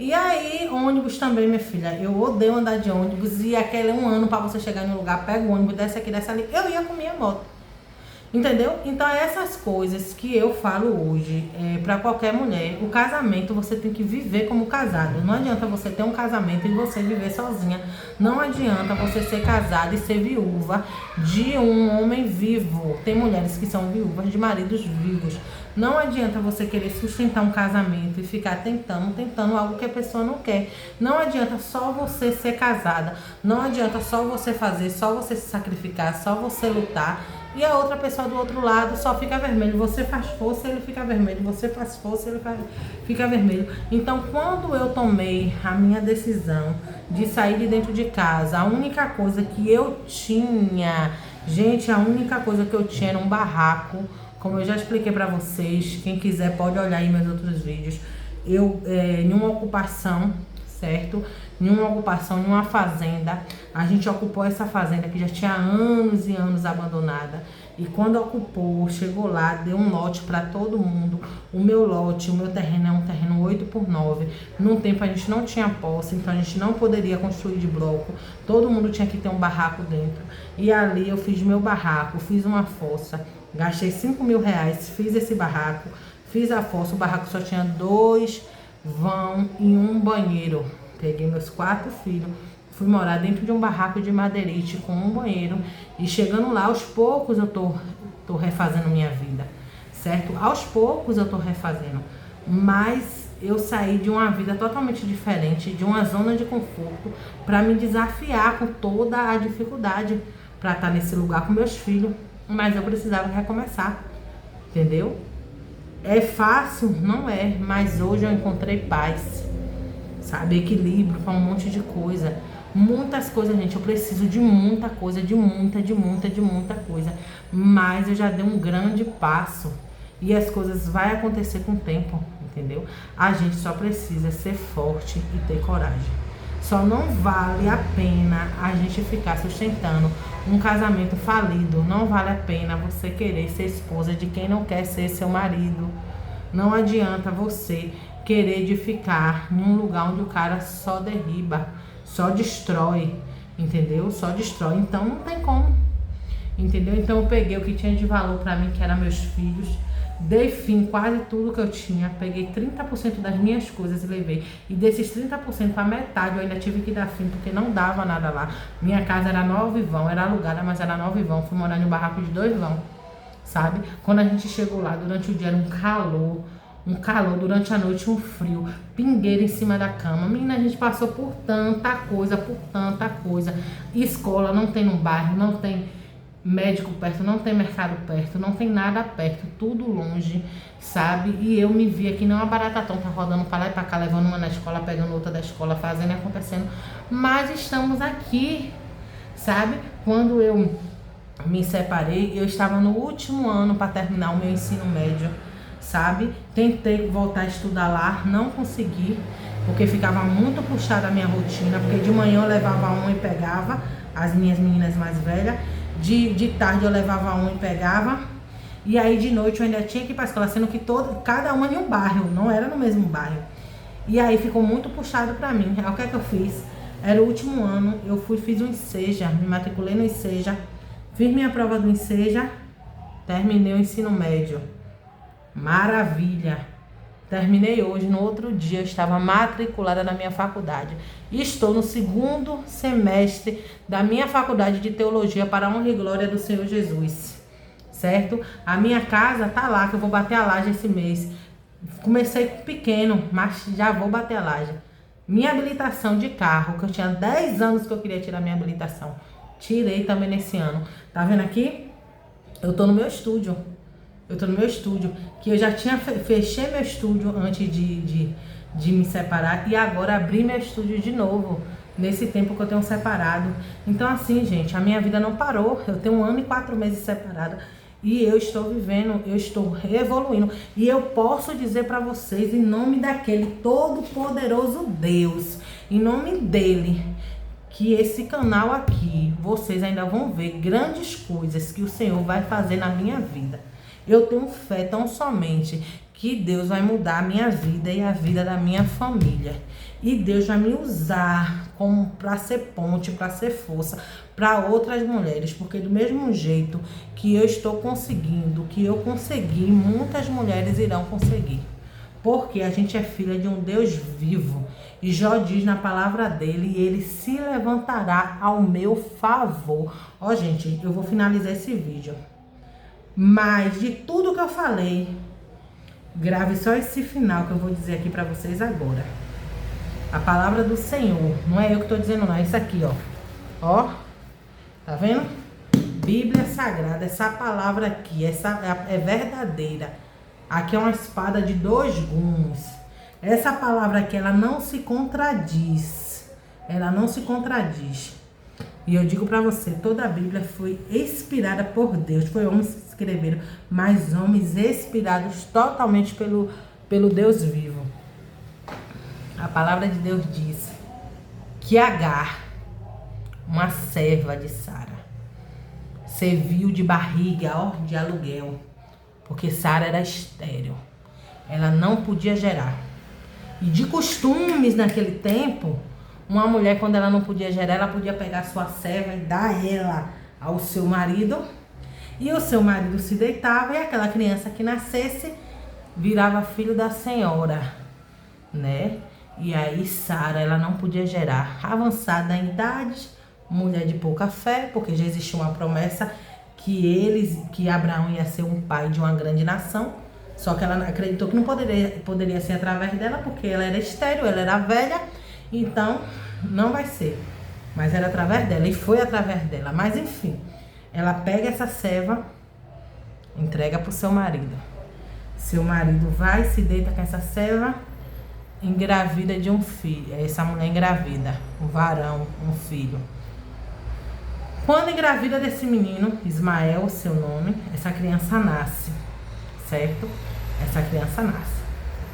E aí, ônibus também, minha filha. Eu odeio andar de ônibus. E aquele 1 ano pra você chegar em um lugar, pega o ônibus, desce aqui, desce ali. Eu ia com minha moto. Entendeu? Então, essas coisas que eu falo hoje, pra qualquer mulher, o casamento você tem que viver como casado. Não adianta você ter um casamento e você viver sozinha. Não adianta você ser casada e ser viúva de um homem vivo. Tem mulheres que são viúvas de maridos vivos. Não adianta você querer sustentar um casamento e ficar tentando algo que a pessoa não quer. Não adianta só você ser casada. Não adianta só você fazer, só você se sacrificar, só você lutar. E a outra pessoa do outro lado só fica vermelho. Você faz força, ele fica vermelho. Você faz força, ele fica vermelho. Então, quando eu tomei a minha decisão de sair de dentro de casa, a única coisa que eu tinha... Gente, a única coisa que eu tinha era um barraco. Como eu já expliquei pra vocês, quem quiser pode olhar aí meus outros vídeos. Eu, em uma ocupação, certo? Em uma ocupação, em uma fazenda. A gente ocupou essa fazenda que já tinha anos e anos abandonada. E quando ocupou, chegou lá, deu um lote para todo mundo. O meu lote, o meu terreno é um terreno 8x9. Num tempo a gente não tinha posse, então a gente não poderia construir de bloco. Todo mundo tinha que ter um barraco dentro. E ali eu fiz meu barraco, fiz uma fossa. Gastei 5 mil reais, fiz esse barraco, fiz a fossa. O barraco só tinha 2 vão e um banheiro. Peguei meus 4 filhos, fui morar dentro de um barraco de madeirite com um banheiro. E chegando lá, aos poucos eu tô refazendo minha vida, certo? Aos poucos eu tô refazendo. Mas eu saí de uma vida totalmente diferente, de uma zona de conforto, para me desafiar com toda a dificuldade, para estar nesse lugar com meus filhos. mas eu precisava recomeçar, entendeu? É fácil? Não é, mas hoje eu encontrei paz, sabe? Equilíbrio para um monte de coisa. Muitas coisas, gente, eu preciso de muita coisa, de muita coisa. Mas eu já dei um grande passo e as coisas vão acontecer com o tempo, entendeu? A gente só precisa ser forte e ter coragem. Só não vale a pena a gente ficar sustentando um casamento falido. Não vale a pena você querer ser esposa de quem não quer ser seu marido. Não adianta você querer de ficar num lugar onde o cara só derriba, só destrói, entendeu? Só destrói. Então não tem como, entendeu? Então eu peguei o que tinha de valor pra mim, que eram meus filhos, dei fim quase tudo que eu tinha, peguei 30% das minhas coisas e levei. E desses 30%, a metade eu ainda tive que dar fim, porque não dava nada lá. Minha casa era 9 vão, era alugada, mas era 9 vão. Fui morar em um barraco de 2 vão, sabe? Quando a gente chegou lá, durante o dia era um calor, durante a noite um frio, pingueira em cima da cama. Menina, a gente passou por tanta coisa. Escola não tem no bairro, não tem médico perto, não tem mercado perto, não tem nada perto, tudo longe, sabe? E eu me via que não uma barata tonta rodando pra lá e pra cá, levando uma na escola, pegando outra da escola, fazendo e acontecendo. Mas estamos aqui, sabe? Quando eu me separei, eu estava no último ano para terminar o meu ensino médio, sabe? Tentei voltar a estudar lá, não consegui, porque ficava muito puxada a minha rotina, porque de manhã eu levava um e pegava as minhas meninas mais velhas, de tarde eu levava um e pegava, e aí de noite eu ainda tinha que ir para a escola, sendo que cada uma em um bairro, não era no mesmo bairro. E aí ficou muito puxado para mim. Aí o que é que eu fiz? Era o último ano, eu fiz um Enseja, me matriculei no Enseja, fiz minha prova do Enseja, terminei o ensino médio. Maravilha! Terminei hoje, no outro dia eu estava matriculada na minha faculdade. Estou no 2º semestre da minha faculdade de teologia para a honra e glória do Senhor Jesus, certo? A minha casa tá lá, que eu vou bater a laje esse mês. Comecei pequeno, mas já vou bater a laje. Minha habilitação de carro, que eu tinha 10 anos que eu queria tirar minha habilitação, tirei também nesse ano. Tá vendo aqui? Eu tô no meu estúdio. Que eu já tinha fechei meu estúdio antes de me separar e agora abri meu estúdio de novo, nesse tempo que eu tenho separado. Então assim, gente, a minha vida não parou. Eu tenho 1 ano e 4 meses separada e eu estou vivendo, eu estou evoluindo. E eu posso dizer para vocês, em nome daquele todo-poderoso Deus, em nome dele, que esse canal aqui, vocês ainda vão ver grandes coisas que o Senhor vai fazer na minha vida. Eu tenho fé tão somente que Deus vai mudar a minha vida e a vida da minha família. E Deus vai me usar para ser ponte, para ser força para outras mulheres. Porque do mesmo jeito que eu estou conseguindo, que eu consegui, muitas mulheres irão conseguir. Porque a gente é filha de um Deus vivo. E Jó diz na palavra dele, e ele se levantará ao meu favor. Ó, gente, eu vou finalizar esse vídeo. Mas de tudo que eu falei, grave só esse final que eu vou dizer aqui pra vocês agora. A palavra do Senhor, não é eu que tô dizendo não, é isso aqui, ó. Ó, tá vendo? Bíblia Sagrada, essa palavra aqui, essa é verdadeira. Aqui é uma espada de 2 gumes. Essa palavra aqui, ela não se contradiz. Ela não se contradiz. E eu digo pra você, toda a Bíblia foi inspirada por Deus. Foi homens que escreveram, mas homens inspirados totalmente pelo Deus vivo. A palavra de Deus diz que Agar, uma serva de Sara, serviu de barriga, ó, de aluguel, porque Sara era estéril. Ela não podia gerar. E de costumes naquele tempo, uma mulher, quando ela não podia gerar, ela podia pegar sua serva e dar ela ao seu marido. E o seu marido se deitava e aquela criança que nascesse virava filho da senhora, né? E aí Sara, ela não podia gerar. Avançada em idade, mulher de pouca fé, porque já existia uma promessa que Abraão ia ser um pai de uma grande nação. Só que ela acreditou que não poderia ser através dela, porque ela era estéril, ela era velha. Então, não vai ser. Mas era através dela, e foi através dela. Mas enfim, ela pega essa serva entrega para o seu marido. Seu marido vai, se deita com essa serva, engravida de um filho. Essa mulher engravida, um varão, um filho. Quando engravida desse menino, Ismael, seu nome, essa criança nasce, certo? Essa criança nasce.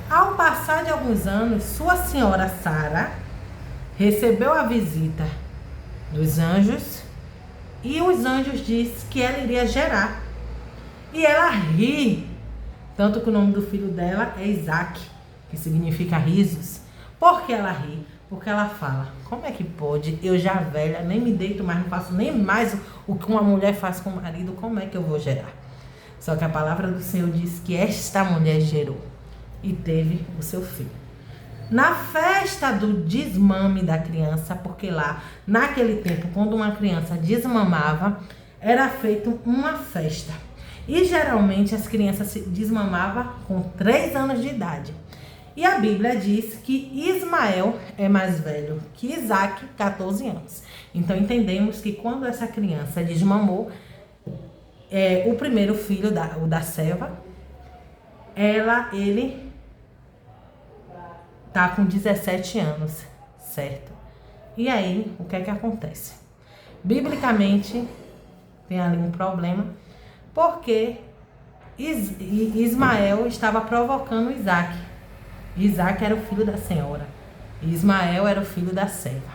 Ao passar de alguns anos, sua senhora Sara recebeu a visita dos anjos e os anjos disseram que ela iria gerar. E ela ri, tanto que o nome do filho dela é Isaac, que significa risos. Por que ela ri? Porque ela fala, como é que pode, eu já velha, nem me deito mais, não faço nem mais o que uma mulher faz com o marido, como é que eu vou gerar? Só que a palavra do Senhor diz que esta mulher gerou e teve o seu filho. Na festa do desmame da criança, porque lá, naquele tempo, quando uma criança desmamava, era feita uma festa. E geralmente as crianças se desmamavam com 3 anos de idade. E a Bíblia diz que Ismael é mais velho que Isaac, 14 anos. Então entendemos que quando essa criança desmamou, o primeiro filho, o da serva, ele tá com 17 anos, certo? E aí, o que é que acontece? Biblicamente, tem ali um problema, porque Ismael estava provocando Isaac. Isaac era o filho da senhora, Ismael era o filho da serva.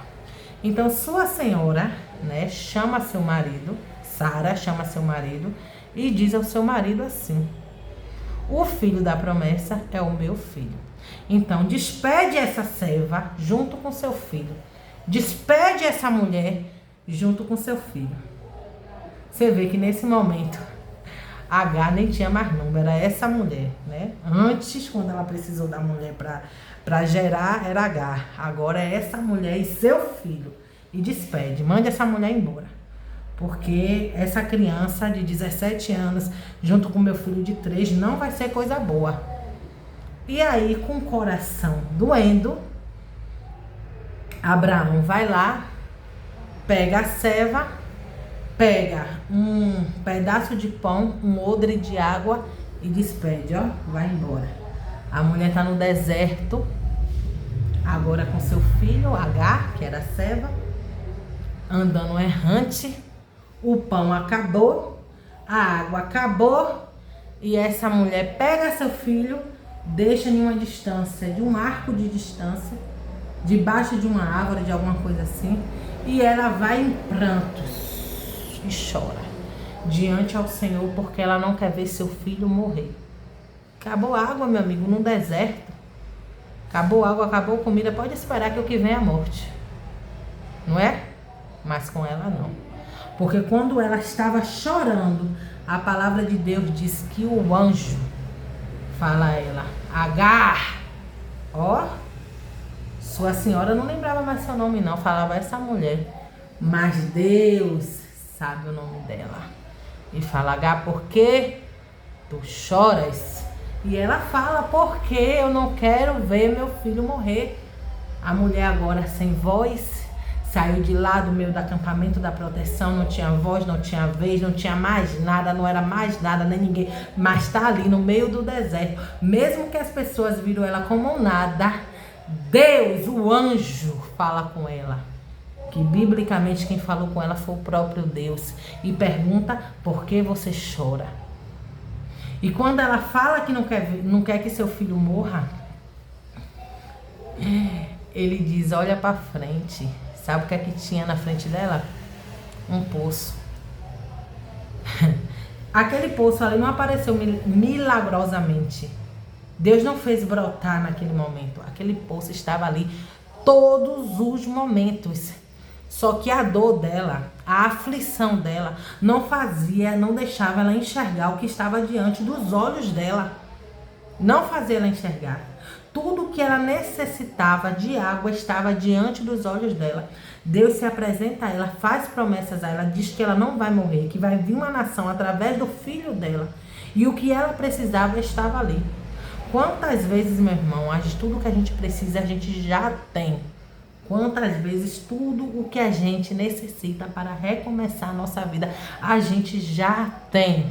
Então, sua senhora, né, chama seu marido, Sara chama seu marido e diz ao seu marido assim: o filho da promessa é o meu filho. Então, despede essa serva junto com seu filho. Despede essa mulher junto com seu filho. Você vê que nesse momento, Agar nem tinha mais nome, era essa mulher, né? Antes, quando ela precisou da mulher para gerar, era Agar. Agora é essa mulher e seu filho. E despede, mande essa mulher embora. Porque essa criança de 17 anos, junto com meu filho de 3, não vai ser coisa boa. E aí, com o coração doendo, Abraão vai lá, pega a serva, pega um pedaço de pão, um odre de água e despede, ó, vai embora. A mulher tá no deserto, agora com seu filho, Agar, que era a serva, andando errante. O pão acabou, a água acabou, e essa mulher pega seu filho, deixa em uma distância, de um arco de distância, debaixo de uma árvore, de alguma coisa assim, e ela vai em prantos e chora diante ao Senhor, porque ela não quer ver seu filho morrer. Acabou a água, meu amigo, no deserto. Acabou a água, acabou a comida, pode esperar que o que vem é a morte. Não é? Mas com ela não. Porque quando ela estava chorando, a palavra de Deus diz que o anjo fala a ela: Agar, ó, sua senhora não lembrava mais seu nome não, falava essa mulher, mas Deus sabe o nome dela. E fala: Agar, por que tu choras? E ela fala: porque eu não quero ver meu filho morrer. A mulher agora sem voz, saiu de lá do meio do acampamento da proteção, não tinha voz, não tinha vez, não tinha mais nada, não era mais nada, nem ninguém, mas está ali no meio do deserto. Mesmo que as pessoas viram ela como nada, Deus, o anjo, fala com ela. Que biblicamente quem falou com ela foi o próprio Deus. E pergunta: por que você chora? E quando ela fala que não quer que seu filho morra, ele diz: olha para frente. Sabe o que é que tinha na frente dela? Um poço. Aquele poço ali não apareceu milagrosamente. Deus não fez brotar naquele momento. Aquele poço estava ali todos os momentos. Só que a dor dela, a aflição dela, não deixava ela enxergar o que estava diante dos olhos dela. Não fazia ela enxergar. Tudo que ela necessitava de água estava diante dos olhos dela. Deus se apresenta a ela, faz promessas a ela, diz que ela não vai morrer, que vai vir uma nação através do filho dela. E o que ela precisava estava ali. Quantas vezes, meu irmão, tudo que a gente precisa a gente já tem. Quantas vezes tudo o que a gente necessita para recomeçar a nossa vida a gente já tem.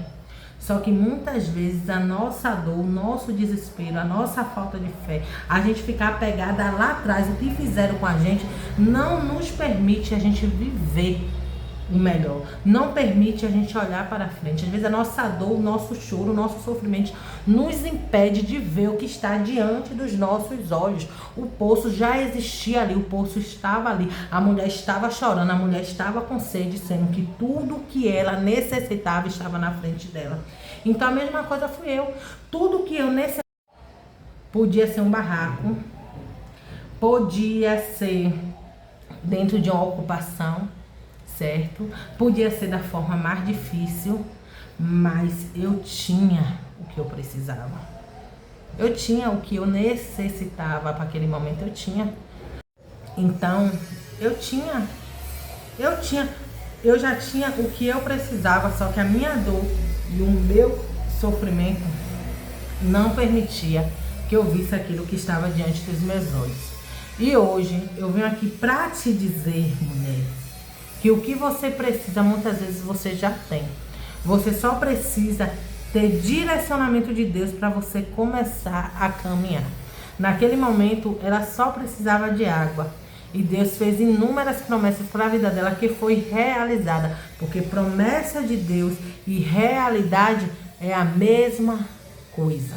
Só que muitas vezes a nossa dor, o nosso desespero, a nossa falta de fé, a gente ficar apegada lá atrás, o que fizeram com a gente, não nos permite a gente viver o melhor. Não permite a gente olhar para frente. Às vezes a nossa dor, o nosso choro, o nosso sofrimento nos impede de ver o que está diante dos nossos olhos. O poço já existia ali, o poço estava ali. A mulher estava chorando, a mulher estava com sede, sendo que tudo que ela necessitava estava na frente dela. Então a mesma coisa fui eu. Tudo que eu necessitava podia ser um barraco, podia ser dentro de uma ocupação, certo? Podia ser da forma mais difícil, mas eu tinha o que eu precisava. Eu tinha o que eu necessitava para aquele momento, eu tinha. Então, eu já tinha o que eu precisava, só que a minha dor e o meu sofrimento não permitia que eu visse aquilo que estava diante dos meus olhos. E hoje eu venho aqui para te dizer, mulher, que o que você precisa, muitas vezes você já tem. Você só precisa ter direcionamento de Deus para você começar a caminhar. Naquele momento, ela só precisava de água. E Deus fez inúmeras promessas para a vida dela que foi realizada. Porque promessa de Deus e realidade é a mesma coisa.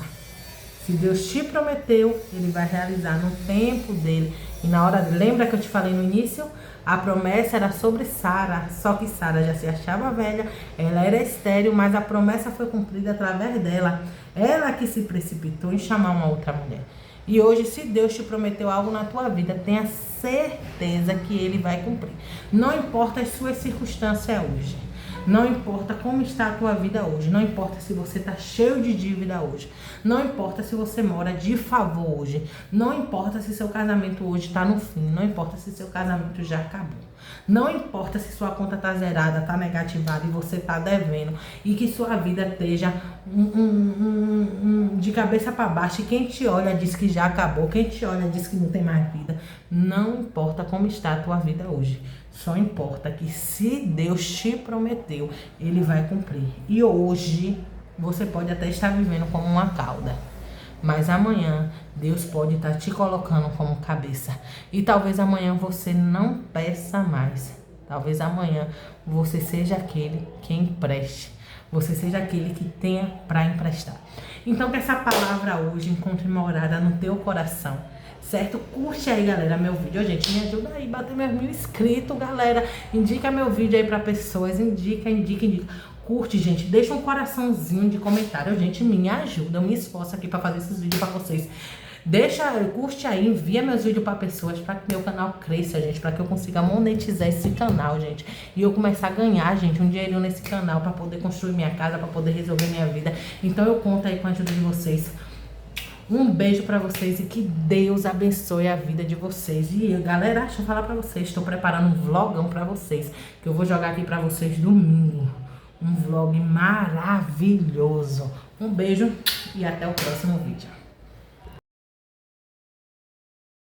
Se Deus te prometeu, Ele vai realizar no tempo dele. E na hora, lembra que eu te falei no início? A promessa era sobre Sara, só que Sara já se achava velha, ela era estéril, mas a promessa foi cumprida através dela. Ela que se precipitou em chamar uma outra mulher. E hoje, se Deus te prometeu algo na tua vida, tenha certeza que Ele vai cumprir. Não importa as suas circunstâncias hoje. Não importa como está a tua vida hoje. Não importa se você está cheio de dívida hoje. Não importa se você mora de favor hoje. Não importa se seu casamento hoje está no fim. Não importa se seu casamento já acabou. Não importa se sua conta está zerada, está negativada e você está devendo. E que sua vida esteja de cabeça para baixo. E quem te olha diz que já acabou. Quem te olha diz que não tem mais vida. Não importa como está a tua vida hoje. Só importa que se Deus te prometeu, Ele vai cumprir. E hoje você pode até estar vivendo como uma cauda, mas amanhã Deus pode estar te colocando como cabeça. E talvez amanhã você não peça mais. Talvez amanhã você seja aquele que empreste. Você seja aquele que tenha para emprestar. Então que essa palavra hoje encontre morada no teu coração. Certo? Curte aí, galera, meu vídeo. Gente, me ajuda aí, bater meus 1000 inscritos, galera. Indica meu vídeo aí pra pessoas. Indica. Curte, gente. Deixa um coraçãozinho de comentário. Gente, me ajuda. Eu me esforço aqui pra fazer esses vídeos pra vocês. Curte aí, envia meus vídeos pra pessoas, pra que meu canal cresça, gente. Pra que eu consiga monetizar esse canal, gente. E eu começar a ganhar, gente, um dinheirinho nesse canal pra poder construir minha casa, pra poder resolver minha vida. Então eu conto aí com a ajuda de vocês. Um beijo pra vocês e que Deus abençoe a vida de vocês. E galera, deixa eu falar pra vocês, estou preparando um vlogão pra vocês, que eu vou jogar aqui pra vocês domingo. Um vlog maravilhoso. Um beijo e até o próximo vídeo.